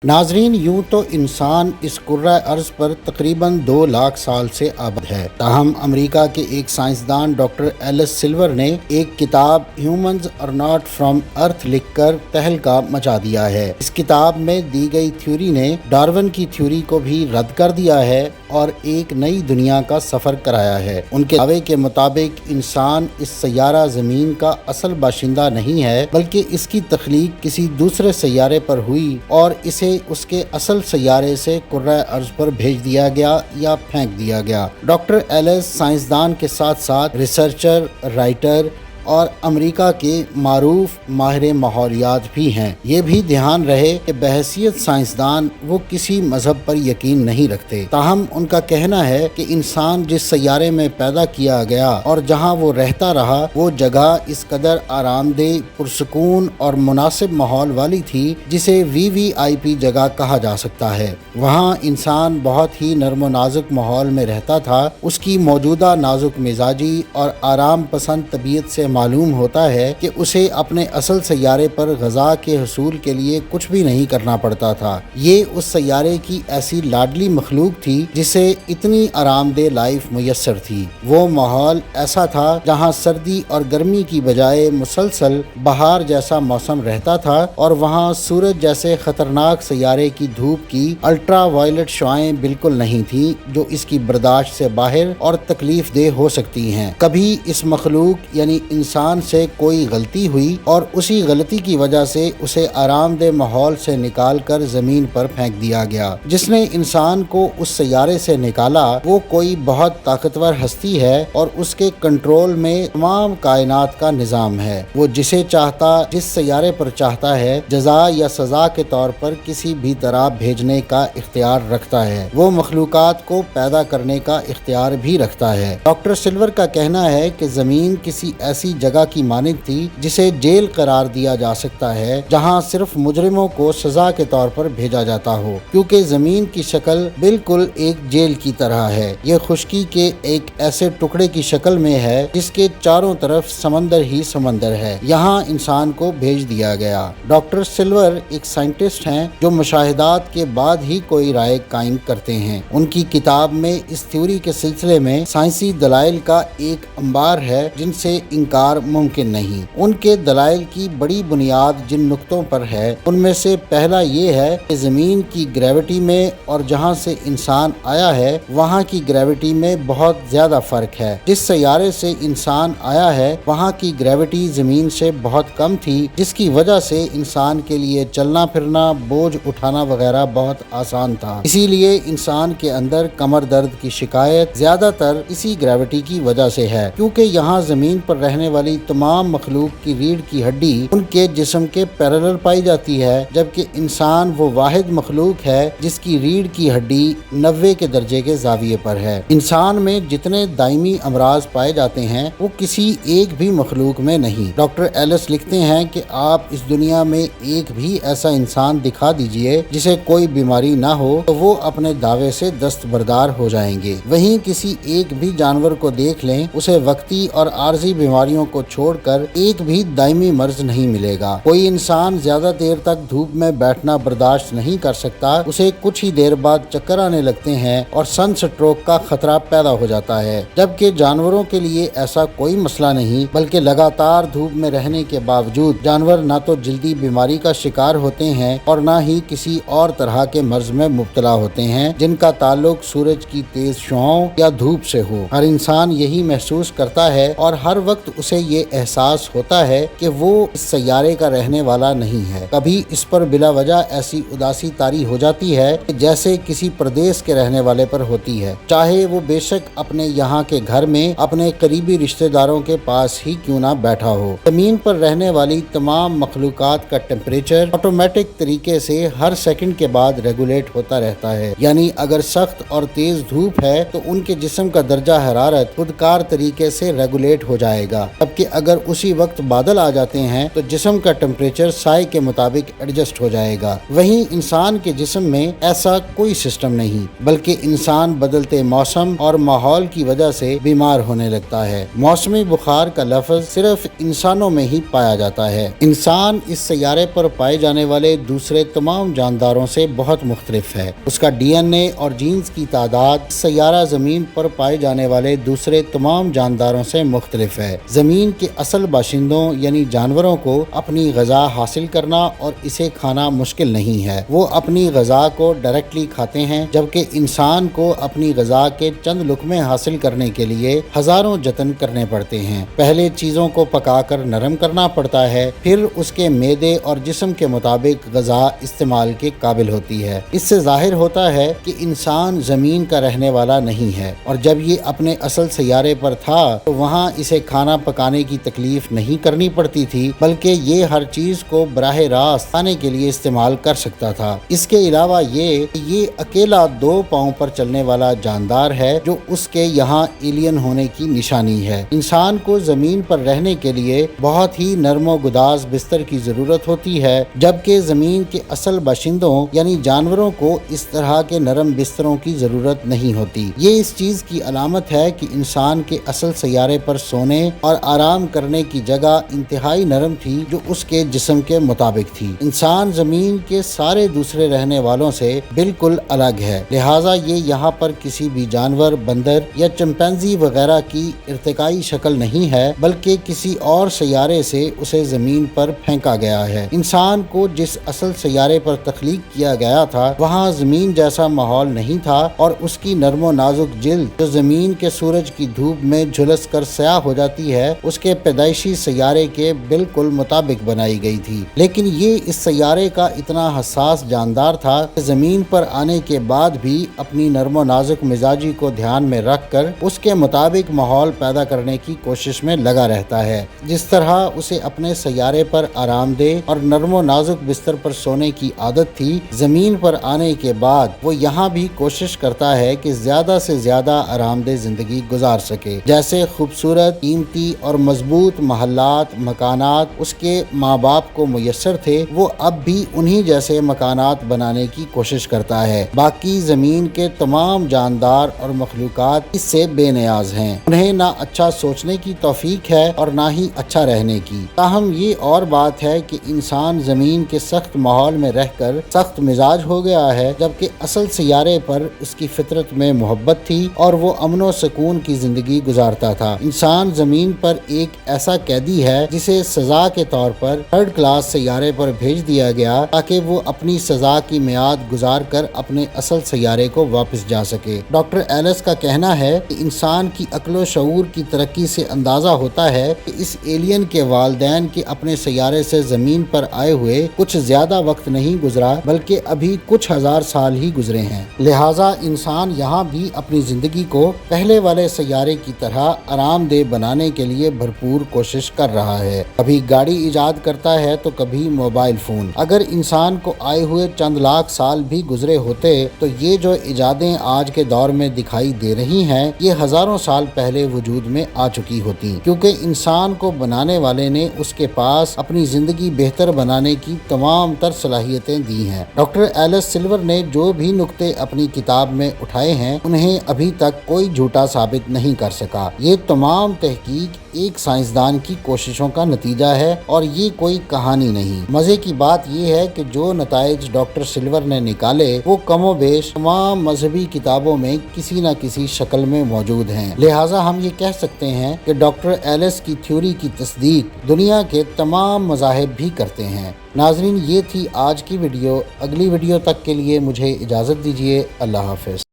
ناظرین، یوں تو انسان اس کرۂ ارض پر تقریباً 2 لاکھ سال سے آباد ہے، تاہم امریکہ کے ایک سائنسدان ڈاکٹر ایلس سلور نے ایک کتاب ہیومنز آر ناٹ فرام ارتھ لکھ کر تہلکہ مچا دیا ہے۔ اس کتاب میں دی گئی تھیوری نے ڈارون کی تھیوری کو بھی رد کر دیا ہے اور ایک نئی دنیا کا سفر کرایا ہے۔ ان کے دعوے کے مطابق انسان اس سیارہ زمین کا اصل باشندہ نہیں ہے، بلکہ اس کی تخلیق کسی دوسرے سیارے پر ہوئی اور اسے اس کے اصل سیارے سے کرۂ ارض پر بھیج دیا گیا یا پھینک دیا گیا۔ ڈاکٹر ایلس سائنسدان کے ساتھ ساتھ ریسرچر، رائٹر اور امریکہ کے معروف ماہر ماحولیات بھی ہیں۔ یہ بھی دھیان رہے کہ بحیثیت سائنسدان وہ کسی مذہب پر یقین نہیں رکھتے، تاہم ان کا کہنا ہے کہ انسان جس سیارے میں پیدا کیا گیا اور جہاں وہ رہتا رہا، وہ جگہ اس قدر آرام دہ، پرسکون اور مناسب ماحول والی تھی جسے VVIP جگہ کہا جا سکتا ہے۔ وہاں انسان بہت ہی نرم و نازک ماحول میں رہتا تھا۔ اس کی موجودہ نازک مزاجی اور آرام پسند طبیعت سے معلوم ہوتا ہے کہ اسے اپنے اصل سیارے پر غذا کے حصول کے لیے کچھ بھی نہیں کرنا پڑتا تھا۔ یہ اس سیارے کی ایسی لاڈلی مخلوق تھی جسے اتنی آرام دہ لائف میسر تھی۔ وہ ماحول ایسا تھا جہاں سردی اور گرمی کی بجائے مسلسل بہار جیسا موسم رہتا تھا، اور وہاں سورج جیسے خطرناک سیارے کی دھوپ کی الٹرا وائلٹ شعاعیں بالکل نہیں تھیں جو اس کی برداشت سے باہر اور تکلیف دہ ہو سکتی ہیں۔ کبھی اس مخلوق یعنی انسان سے کوئی غلطی ہوئی اور اسی غلطی کی وجہ سے اسے آرام دہ ماحول سے نکال کر زمین پر پھینک دیا گیا۔ جس نے انسان کو اس سیارے سے نکالا وہ کوئی بہت طاقتور ہستی ہے اور اس کے کنٹرول میں تمام کائنات کا نظام ہے۔ وہ جسے چاہتا جس سیارے پر چاہتا ہے جزا یا سزا کے طور پر کسی بھی طرح بھیجنے کا اختیار رکھتا ہے۔ وہ مخلوقات کو پیدا کرنے کا اختیار بھی رکھتا ہے۔ ڈاکٹر سلور کا کہنا ہے کہ زمین کسی ایسی جگہ کی مانند تھی جسے جیل قرار دیا جا سکتا ہے، جہاں صرف مجرموں کو سزا کے طور پر بھیجا جاتا ہو، کیونکہ زمین کی شکل بالکل ایک جیل کی طرح ہے۔ یہ خشکی کے ایک ایسے ٹکڑے کی شکل میں ہے جس کے چاروں طرف سمندر ہی سمندر ہے۔ یہاں انسان کو بھیج دیا گیا۔ ڈاکٹر سلور ایک سائنٹسٹ ہیں جو مشاہدات کے بعد ہی کوئی رائے قائم کرتے ہیں۔ ان کی کتاب میں اس تھیوری کے سلسلے میں سائنسی دلائل کا ایک انبار ہے جن سے انکار ممکن نہیں۔ ان کے دلائل کی بڑی بنیاد جن نقطوں پر ہے ان میں سے پہلا یہ ہے کہ زمین کی گریوٹی میں اور جہاں سے انسان آیا ہے وہاں کی گریوٹی میں بہت زیادہ فرق ہے۔ جس سیارے سے انسان آیا ہے وہاں کی گریوٹی زمین سے بہت کم تھی، جس کی وجہ سے انسان کے لیے چلنا پھرنا، بوجھ اٹھانا وغیرہ بہت آسان تھا۔ اسی لیے انسان کے اندر کمر درد کی شکایت زیادہ تر اسی گریوٹی کی وجہ سے ہے، کیونکہ یہاں زمین پر رہنے والی تمام مخلوق کی ریڑھ کی ہڈی ان کے جسم کے پیرالل پائی جاتی ہے، جبکہ انسان وہ واحد مخلوق ہے جس کی ریڑھ کی ہڈی 90 کے درجے کے زاویے پر ہے۔ انسان میں جتنے دائمی امراض پائے جاتے ہیں وہ کسی ایک بھی مخلوق میں نہیں۔ ڈاکٹر ایلس لکھتے ہیں کہ آپ اس دنیا میں ایک بھی ایسا انسان دکھا دیجئے جسے کوئی بیماری نہ ہو تو وہ اپنے دعوے سے دستبردار ہو جائیں گے۔ وہیں کسی ایک بھی جانور کو دیکھ لیں، اسے وقتی اور عارضی بیماریوں کو چھوڑ کر ایک بھی دائمی مرض نہیں ملے گا۔ کوئی انسان زیادہ دیر تک دھوپ میں بیٹھنا برداشت نہیں کر سکتا، اسے کچھ ہی دیر بعد چکر آنے لگتے ہیں اور سن سٹروک کا خطرہ پیدا ہو جاتا ہے، جبکہ جانوروں کے لیے ایسا کوئی مسئلہ نہیں، بلکہ لگاتار دھوپ میں رہنے کے باوجود جانور نہ تو جلدی بیماری کا شکار ہوتے ہیں اور نہ ہی کسی اور طرح کے مرض میں مبتلا ہوتے ہیں جن کا تعلق سورج کی تیز شعاعوں یا دھوپ سے ہو۔ ہر انسان یہی محسوس کرتا ہے اور ہر وقت اسے یہ احساس ہوتا ہے کہ وہ اس سیارے کا رہنے والا نہیں ہے۔ کبھی اس پر بلا وجہ ایسی اداسی طاری ہو جاتی ہے جیسے کسی پردیس کے رہنے والے پر ہوتی ہے، چاہے وہ بے شک اپنے یہاں کے گھر میں اپنے قریبی رشتہ داروں کے پاس ہی کیوں نہ بیٹھا ہو۔ زمین پر رہنے والی تمام مخلوقات کا ٹیمپریچر آٹومیٹک طریقے سے ہر سیکنڈ کے بعد ریگولیٹ ہوتا رہتا ہے، یعنی اگر سخت اور تیز دھوپ ہے تو ان کے جسم کا درجہ حرارت خودکار طریقے سے ریگولیٹ ہو جائے گا۔ जबकि अगर उसी वक्त बादल आ जाते हैं तो जिस्म का टेम्परेचर साए के मुताबिक एडजस्ट हो जाएगा। वहीं इंसान के जिस्म में ऐसा कोई सिस्टम नहीं, बल्कि इंसान बदलते मौसम और माहौल की वजह से बीमार होने लगता है। मौसमी बुखार का लफ्ज सिर्फ इंसानों में ही पाया जाता है। इंसान इस सैयारे पर पाए जाने वाले दूसरे तमाम जानदारों से बहुत मुख्तलिफ है। उसका DNA और जीन्स की तादाद सैयारा ज़मीन पर पाए जाने वाले दूसरे तमाम जानदारों से मुख्तलिफ है। ज़मीन के असल बाशिंदों यानी जानवरों को अपनी ग़ज़ा हासिल करना और इसे खाना मुश्किल नहीं है। वो अपनी ग़ज़ा को डायरेक्टली खाते हैं, जबकि इंसान को अपनी ग़ज़ा के चंद लुक़मे हासिल करने के लिए हज़ारों जतन करने पड़ते हैं। पहले चीज़ों को पकाकर नरम करना पड़ता है, फिर उसके मेदे और जिस्म के मुताबिक ग़ज़ा इस्तेमाल के काबिल होती है। इससे ज़ाहिर होता है कि इंसान ज़मीन का रहने वाला नहीं है, और जब ये अपने असल सैयारे पर था तो वहाँ इसे खाना पकाने की तकलीफ नहीं करनी पड़ती थी, बल्कि ये हर चीज़ को बराह रास्त खाने के लिए इस्तेमाल कर सकता था। इसके अलावा ये अकेला 2 पाँव पर चलने वाला जानदार है, जो उसके यहाँ एलियन होने की निशानी है। इंसान को ज़मीन पर रहने के लिए बहुत ही नरमो गुदाज बिस्तर की ज़रूरत होती है, जबकि ज़मीन के असल बाशिंदों यानी जानवरों को इस तरह के नरम बिस्तरों की ज़रूरत नहीं होती। ये इस चीज़ की अलामत है कि इंसान के असल सैयारे पर सोने और आराम करने की जगह इंतहाई नरम थी, जो उसके जिस्म के मुताबिक थी। इंसान ज़मीन के सारे दूसरे रहने वालों से बिल्कुल अलग है, लिहाजा ये यहाँ पर किसी भी जानवर, बंदर या चिंपैंजी वगैरह की इर्तिकाई शक्ल नहीं है, बल्कि किसी और सैयारे से उसे ज़मीन पर फेंका गया है। इंसान को जिस असल सैयारे पर तख्लीक किया गया था वहाँ ज़मीन जैसा माहौल नहीं था, और उसकी नरमो नाजुक जिल्द जो ज़मीन के सूरज की धूप में झुलस कर स्याह हो जाती है, उसके पैदाइशी सैयारे के बिल्कुल मुताबिक बनाई गई थी। लेकिन ये इस सैयारे का इतना हसास जानदार था कि ज़मीन पर आने के बाद भी अपनी नरमो नाजुक मिजाजी को ध्यान में रख कर उसके मुताबिक माहौल पैदा करने की कोशिश में लगा रहता है। जिस तरह उसे अपने सैयारे पर आरामदेह और नरमो नाजुक बिस्तर पर सोने की आदत थी, ज़मीन पर आने के बाद वो यहाँ भी कोशिश करता है कि ज़्यादा से ज़्यादा आरामदेह ज़िंदगी गुजार सके। जैसे खूबसूरत, कीमती और मजबूत महल्लात, मकानात उसके माँ बाप को मुयस्सर थे, वो अब भी उन्हीं जैसे मकानात बनाने की कोशिश करता है। बाकी ज़मीन के तमाम जानदार और मखलूकात इससे बेनियाज हैं। उन्हें ना अच्छा सोचने की तौफीक है और ना ही अच्छा रहने की। ताहम ये और बात है कि इंसान ज़मीन के सख्त माहौल में रहकर सख्त मिजाज हो गया है, जबकि असल सैयारे पर उसकी फितरत में मोहब्बत थी और वो अमनो सुकून की ज़िंदगी गुजारता था। इंसान ज़मीन पर एक ऐसा कैदी है जिसे सज़ा के तौर पर 3rd क्लास सैयारे पर भेज दिया गया, ताकि वो अपनी सज़ा की मियाद गुजार कर अपने असल सैयारे को वापस जा सके। डॉक्टर एलिस का कहना है कि इंसान की अक्ल व शऊर की तरक्की से अंदाज़ा होता है कि इस एलियन के वालिदैन के अपने सैयारे से ज़मीन पर आए हुए कुछ ज़्यादा वक्त नहीं गुजरा, बल्कि अभी कुछ हजार साल ही गुजरे हैं। लिहाजा इंसान यहाँ भी अपनी ज़िंदगी को पहले वाले सैयारे की तरह आरामदेह बनाने के लिए भरपूर कोशिश कर रहा है। कभी गाड़ी ईजाद करता है तो कभी मोबाइल फ़ोन। अगर इंसान को आए हुए चंद लाख साल भी गुजरे होते तो ये जो इजादें आज के दौर में दिखाई दे रही हैं, ये हज़ारों साल पहले वजूद में आ चुकी होती, क्योंकि इंसान को बनाने वाले ने उसके पास अपनी ज़िंदगी बेहतर बनाने की तमाम तर सलाहियतें दी हैं। डॉक्टर एलिस सिल्वर ने जो भी नुक्ते अपनी किताब में उठाए हैं, उन्हें अभी तक कोई झूठा साबित नहीं कर सका। ये तमाम तहकीक एक साइंसदान की कोशिशों का नतीजा है और ये कोई कहानी नहीं। मज़े की बात ये है कि जो नताइज डॉक्टर सिल्वर ने निकाले वो कमोबेश तमाम मजहबी किताबों में किसी न किसी शक्ल में मौजूद हैं। लिहाजा हम ये कह सकते हैं कि डॉक्टर एलिस की थ्योरी की तस्दीक दुनिया के तमाम मज़ाहिब भी करते हैं। नाज़रीन, ये थी आज की वीडियो। अगली वीडियो तक के लिए मुझे इजाज़त दीजिए। अल्लाह हाफ़िज़।